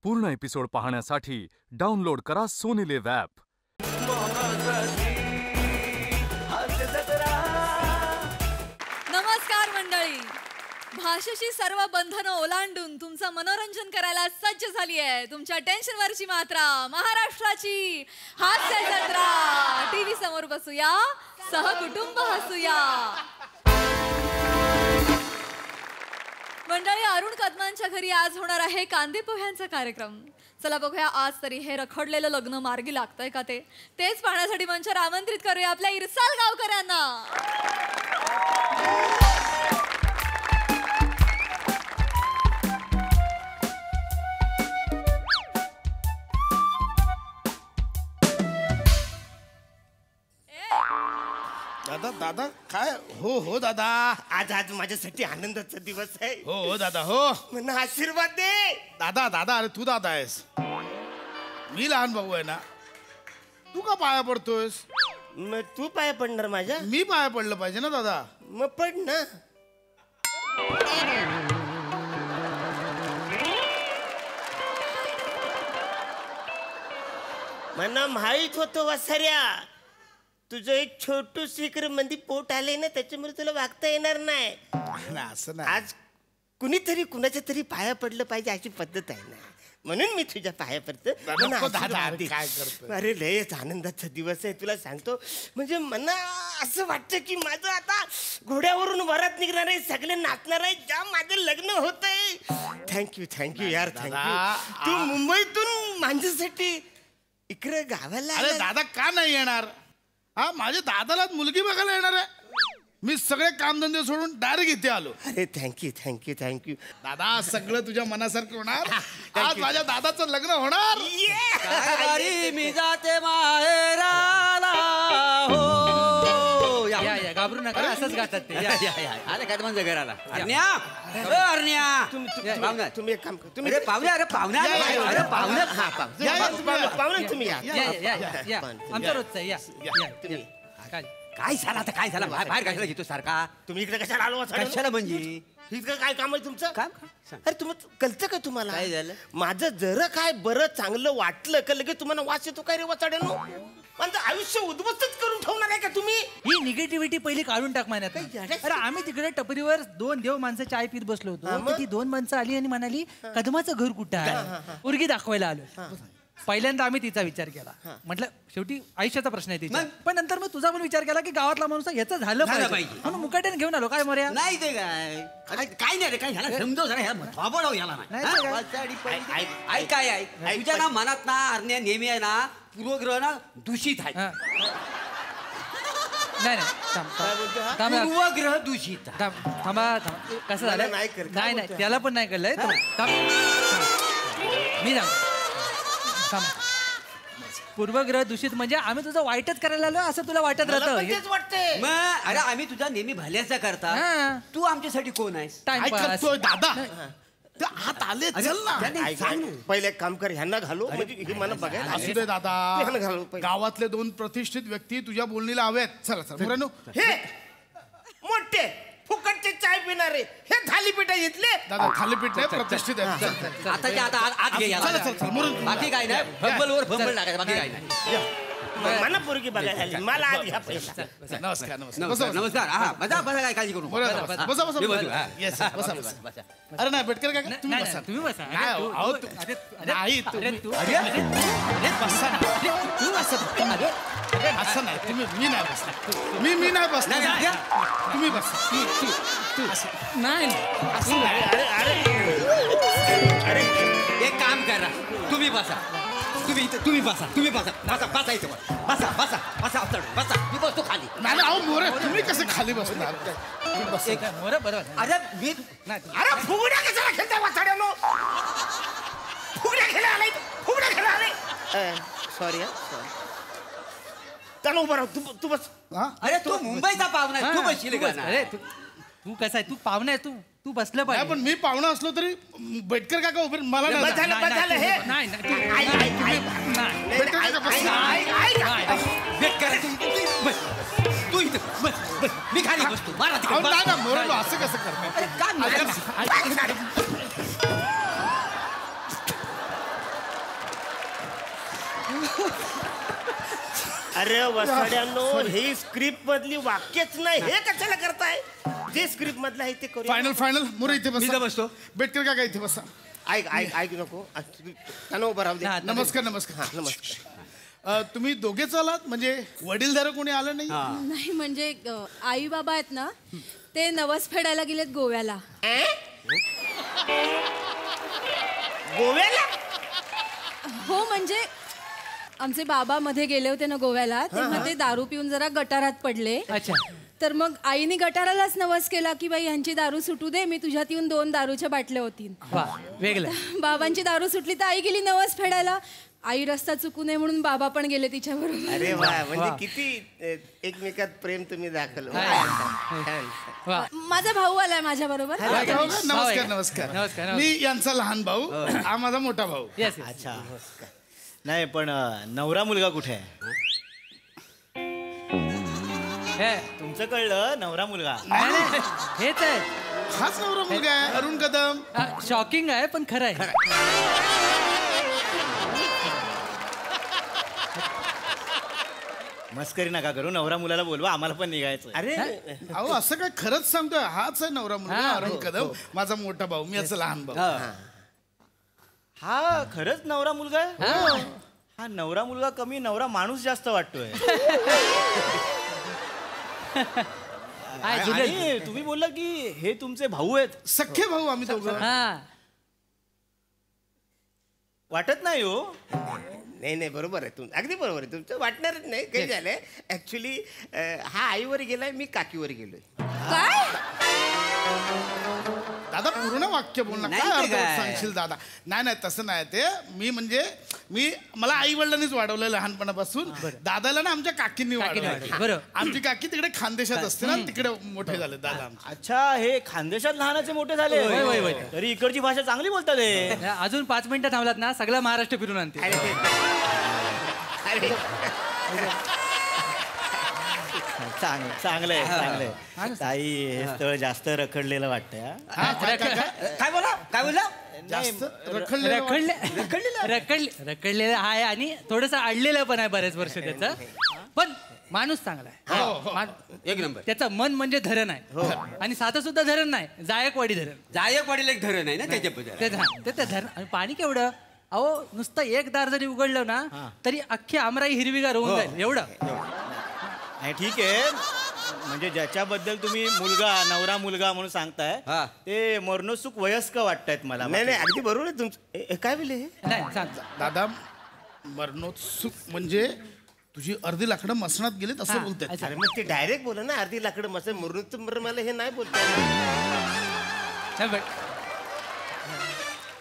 पूर्ण एपिसोड पाहण्यासाठी डाउनलोड करा सोनी लिव्ह ॲप. नमस्कार मंडळी, भाषेशी सर्व बंधनं ओलांडून तुमचं मनोरंजन करायला सज्ज झाली आहे तुमच्या टेन्शनवरची मात्रा, महाराष्ट्राची हास्य जत्रा. टीव्ही समोर बसूया, सहकुटुंब हसूया. मंडळी, अरुण कदमांच्या घरी आज होणार आहे कांदे पोह्यांचा कार्यक्रम. चला बघूया आज तरी हे रखडलेलं लग्न मार्गी लागतंय का तेच पाहण्यासाठी मंचावर आमंत्रित करूया आपल्या इरसाल गावकऱ्यांना. दादा दादा काय हो दादा, आज माझ्यासाठी आनंदाचा दिवस आहे. हो दादा हो, मला आशीर्वाद दे. दादा अरे तू दादा आहेस, मी लहान भाऊ आहे ना. तू का पाया पडतोयस? मग तू पाया पडणार माझ्या? मी पाया पडलं पाहिजे ना दादा. मग पड ना. मला माहित होतं वसाऱ्या, तुझं एक छोटू शिखर मंदी पोट आले ना, त्याच्यामुळे तुला वागता येणार नाही. असं नाही, आज कुणीतरी कुणाच्या तरी पाया पडलं पाहिजे अशी पद्धत आहे ना, म्हणून मी तुझ्या पाया पडतो. काय करतो? अरे लयच आनंदाचा दिवस आहे तुला सांगतो. म्हणजे मला असं वाटतं की माझं आता घोड्यावरून वरात निघणार आहे, सगळे नाचणार आहे, जाम माझं लग्न होतंय. थँक्यू यार, थँक्यू. तू मुंबईतून माझ्यासाठी इकडे गावाला. अरे दादा का नाही येणार? हा, माझ्या दादालाच मुलगी बघायला येणार आहे. मी सगळे कामधंदे सोडून डायरेक्ट इथे आलो. अरे थँक्यू दादा, सगळं तुझ्या मनासारखं होणार. आज माझ्या दादाचं लग्न होणार. मी जाते माहेराला. हो या घाबरू नका, असंच गातात ते. अरे काय म्हणजे घराला तुम्ही एक काम कर. अरे पाहुणे, अरे पाहुणे, अरे पाहुणे तुम्ही या. आमच्या रोजचं या. काय झालं आता, काय झालं? बाहेर कशाला घेतो सारखा? तुम्ही इकडे कशाला आलो? कशाला म्हणजे इतकं काय काम आहे तुमचं? काम? अरे तुम्ही कळतं का तुम्हाला? काय झालं? माझं जरा काय बरं चांगलं वाटलं का लगेच तुम्हाला वास येतो काय रे वाचाड्यानो? माझं आयुष्य उद्ध्वस्तच करून ठेवणार आहे का तुम्ही? ही निगेटिव्हिटी पहिली काढून टाक मान्यात. अरे आम्ही तिकडे टपरीवर दोन देव माणसं चाय पीत बसलो होतो, तर ती दोन माणसं आली आणि म्हणाली कदमाचं घर कुठं आहे, पोरगी दाखवायला आलो. पहिल्यांदा आम्ही तिचा विचार केला, म्हटलं शेवटी आयुष्याचा प्रश्न आहे तिचा. पण नंतर मग तुझा पण विचार केला की गावातला माणूस याचं झालं पाहिजे म्हणून मुकाट्याने घेऊन आलो. काय मर्या? नाही ते काय नाही रे, काय ह्याला समजव जरा, ह्याला नाही. ऐक काय आहे तुझ्या ना मनात ना अरण्या नेहमी आहे ना पूर्वग्रह ना दूषित आहे. नाही पूर्वग्रह दूषित. थांबा, कसं झालं? नाही त्याला पण नाही कळलंय. मी पूर्वग्रह दूषित म्हणजे आम्ही तुझं वाईटच करायला आलो असं तुला वाटत राहतं. वाटतंय मग अरे आम्ही तुझा नेहमी भल्याचा करता, तू आमच्यासाठी कोण आहेस? टाइमपास. दादा हात आले, चल ना. पहिले एक काम कर, ह्यांना घालू म्हणजे हे मला बघायला. असू दे दादा, गावातले दोन प्रतिष्ठित व्यक्ती तुझ्या बोलणीला हवेत. चला मुलांनो, हे मोठे फुकटचे चाय पिणारे हे थालीपीठ घेतले. दादा थालीपीठ नाही, प्रतिष्ठित आहे. आता आत घे याला. बाकी काय नाही, फंबलवर फंबल टाकायचं, बाकी काय नाही. मला पोरगी बघायला आली, मला आज घ्या पैसा. नमस्कार. हा बसा काय काळजी करू नका. अरे नाही बेटकर काय तुम्ही बसा. तुम्ही बसा. नाही असं नाही, तुम्ही मी नाही बसणार, मी नाही बसणार, तुम्ही बसा. नाही अरे एक काम करा, तुम्ही बसा, तुम्ही बसा इथं, बसा. मी बसतो खाली. नाही अहो मोरे, तुम्ही कसं खाली बसणार? बरोबर. अरे मी अरे फुगड्या कशाला खेळताय वाचाड्यानो? फुगड्या खेळायला आले. सॉरी त्याला उभं राह, तू बस. अरे तू मुंबईचा पाहुणा आहे, तू बसशील का? अरे तू कसा आहे, तू पाहुणा आहे, तू बसलं पाहिजे. पण मी पाहुणा असलो तरी बेटकर काका उभे मला नाही. तू इथं बस, मी खाली बसतो. मोरलो असं कसं करणार? अरे वसाड्यांनो, ही स्क्रिप्ट मधली वाक्यच नाही, हे कशाला करताय? जे स्क्रिप्ट मधलं आहे ते करू. फायनल मुरे इथे मी इथं बसा. बसतो. बेटकर काका इथे बसा. ऐक नको, त्यांना उभं राहू दे. हा, नमस्कार नमस्कार. हा, नमस्कार. तुम्ही दोघेच आलात म्हणजे वडीलधारक कोणी आलं नाही? नाही म्हणजे आई बाबा आहेत ना, ते नवस फेडायला गेलेत गोव्याला. गोव्याला? हो म्हणजे आमचे बाबा मध्ये गेले होते ना गोव्याला, तेव्हा ते दारू पिऊन जरा गटारात पडले. अच्छा. तर मग आईने गटारालाच नवस केला की बाई ह्यांची दारू सुटू दे, मी तुझ्यात येऊन 2 दारूच्या बाटल्या होतील. वा वेगळं. बाबांची दारू सुटली तर आई गेली नवस फेडायला. आई रस्ता चुकू नये म्हणून बाबा पण गेले तिच्याबरोबर. अरे वा, म्हणजे किती एकमेकात प्रेम तुम्ही दाखल. वा. माझा भाऊ आलाय माझ्या बरोबर. नमस्कार नमस्कार. नमस्कार. मी यांचा लहान भाऊ, हा माझा मोठा भाऊ. येस. अच्छा. नाही पण नवरा मुलगा कुठे आहे? तुमचं कळलं, नवरा मुलगा. हेच आहे. हाच नवरा मुलगा आहे, अरुण कदम. शॉकिंग आहे पण खरं आहे. मस्करी नका करू, नवरा मुलाला बोलवा, आम्हाला पण निघायचं. अरे अहो असं काय खरंच सांगतोय, हाच आहे नवरा मुलगा अरुण कदम, माझा मोठा भाऊ, मी याचा लहान भाऊ. हा खरंच नवरा मुलगा आहे? हा नवरा मुलगा कमी, नवरा माणूस जास्त वाटतोय. आणि तुम्ही बोलला की हे तुमचे भाऊ आहेत. सख्खे भाऊ आम्ही दोघं. हा. वाटत नाही हो. नाही बरोबर आहे, अगदी बरोबर आहे तुमचं, वाटणारच नाही. काही झालंय ऍक्च्युली, हा आईवर गेलाय, मी काकीवर गेलोय. काय? दादा पूर्ण वाक्य बोल ना. नाही काय ते अर्थ काय? सांगशील दादा? नाही तसं नाही ते. मी मला आई वडिलांनीच वाढवलं लहानपणापासून. दादाला ना आमच्या काकींनी वाढवलं. वाढवलं. बरोबर. आमची काकी तिकडे खानदेशात असते ना, तिकडे मोठे झाले दादा आमचे. अच्छा, हे खानदेशात लहानाचे मोठे झाले. होय, होय, होय. तरी इकडची भाषा चांगली बोलतात हे. अजून 5 मिनिटं थांबलात ना, सगळा महाराष्ट्र फिरून आणते. अरे चांगलंय. ताई, हे स्थळ जास्त रखडलेलं वाटतंय. हा, काय काय बोला? जास्त रखडलेलं रखडलेलं आहे आणि थोडस अडलेलं पण आहे बरेच वर्ष त्याचं. पण माणूस चांगला आहे. एक नंबर. त्याचं मन म्हणजे धरण आहे. आणि साधं सुद्धा धरण नाही, जायकवाडी धरण. जायकवाडीला एक धरण आहे ना त्याच्याबद्दल. ते धरण. आणि पाणी केवढं, अहो नुसतं एक दार जरी उघडलं ना तरी अख्खी आमराई हिरवीगार होऊन जाईल एवढं. नाही ठीक आहे, म्हणजे ज्याच्याबद्दल तुम्ही नवरा मुलगा म्हणून सांगताय ते मरणोत्सुक वयस्क वाटतायत मला. नाही अगदी बरोबर आहे तुमचं. काय बोलले हे? नाही सांग. दादा, मरणोत्सुक म्हणजे तुझी अर्धी लाकडं मसणात गेलेत असं बोलतात. अरे मग ते डायरेक्ट बोला ना, अर्धी लाकडं मस्त मृत्यू मला हे नाही बोलता.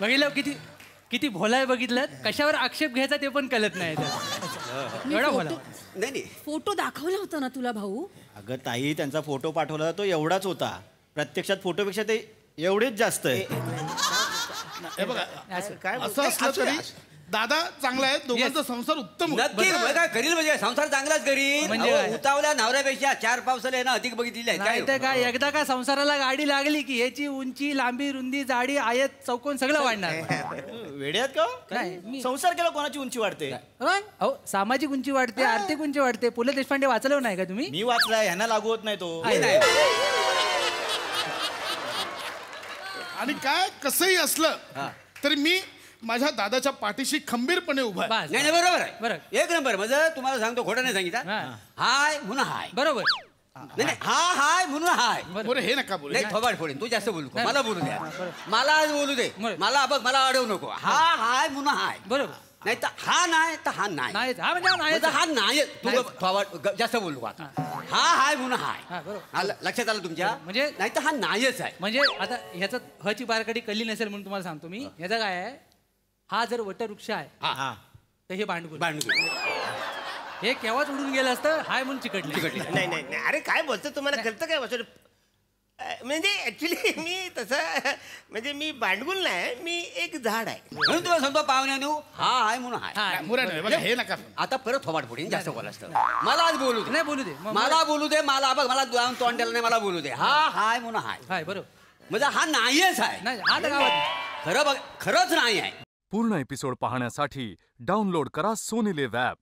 बघितलं किती भोलाय, बघितलं कशावर आक्षेप घ्यायचा ते पण कळत नाही. एवढा भोला. नाही फोटो दाखवला होता ना तुला भाऊ? अगं ताई, त्यांचा फोटो पाठवला तो एवढाच होता. प्रत्यक्षात फोटोपेक्षा ते एवढेच जास्त आहे. हे बघा, काय असं असलं तरी दादा चांगला आहे, दोघांचा संसार उत्तम होता. नक्की बघा, करील म्हणजे संसार चांगलाच करील. म्हणजे अहो, काय? उतावल्या नवऱ्यापेक्षा 4 पावसाला आहे ना अधिक बघितलेली आहे. नाही तर काय, एकदा का संसाराला गाडी लागली की याची उंची, लांबी, रुंदी, जाडी, आयत, चौकोन सगळं वाढणार. वेड्यात का? नाही, संसार केला कोणाची उंची वाढते? अहो सामाजिक उंची वाढते, आर्थिक उंची वाढते. पु ल देशपांडे वाचलं नाही का तुम्ही? मी वाचलाय, ह्यांना लागू होत नाही तो. नाही. आणि काय कसंही असलं तरी मी माझ्या दादाच्या पाठीशी खंबीरपणे उभा आहे. बस. नाही बरोबर आहे. बरं. एक नंबर. म्हणजे तुम्हाला सांगतो, खोटं नाही सांगितलं. हा. हाय म्हणून हाय. बरोबर. नाही हाय म्हणून हाय. बरं, हे नका बोलू. नाही थोबाड फोडेन. तू जास्त बोलू नको. नाही. मला बोलू द्या. मला आज बोलू दे. बरं. मला बघ, मला अडवू नको. हा हाय म्हणून हाय. बरोबर. नाही तर हा नाही तर हा नाही. नाही हा म्हणजे नाही. म्हणजे हा नाही. तू थोबाड जास्त बोलू नको आता. हा हाय म्हणून हाय. हा, बरोबर. लक्षात आलं तुमच्या? म्हणजे नाही तर हा नाहीच आहे. म्हणजे आता ह्याचं हची बारकाडी कळली नसेल म्हणून तुम्हाला सांगतो मी. ह्याचा काय आहे, हा जर वटवृक्ष आहे हा तर हे भांडगुल. भांडू. हे केव्हाच उडून गेलं असतं, हाय म्हणून चिकटले. नाही अरे काय बोलतो, तुम्हाला कळतं काय वाचलं? म्हणजे ऍक्च्युली मी तसं, म्हणजे मी भांडगुल नाही, मी एक झाड आहे. म्हणून तुला सांगतो पाहुण्यानो, हा हाय म्हणून हाय. हा. मुरा नाही, बघा, हे नका. आता परत थोबाड फोडीन जास्त बोलायचं. मला आज बोलू दे. नाही बोलू दे. मला बोलू दे. मला बघ, मला जाऊन तोंड द्यायला नाही. मला बोलू दे. हा हाय म्हणून हाय. हाय बरोबर. म्हणजे हा नाहीच आहे. नाही हा तर गावात खरं बघ, खरंच नाही आहे. पूर्ण एपिसोड पाहण्यासाठी डाउनलोड करा सोनी लिव्ह ॲप.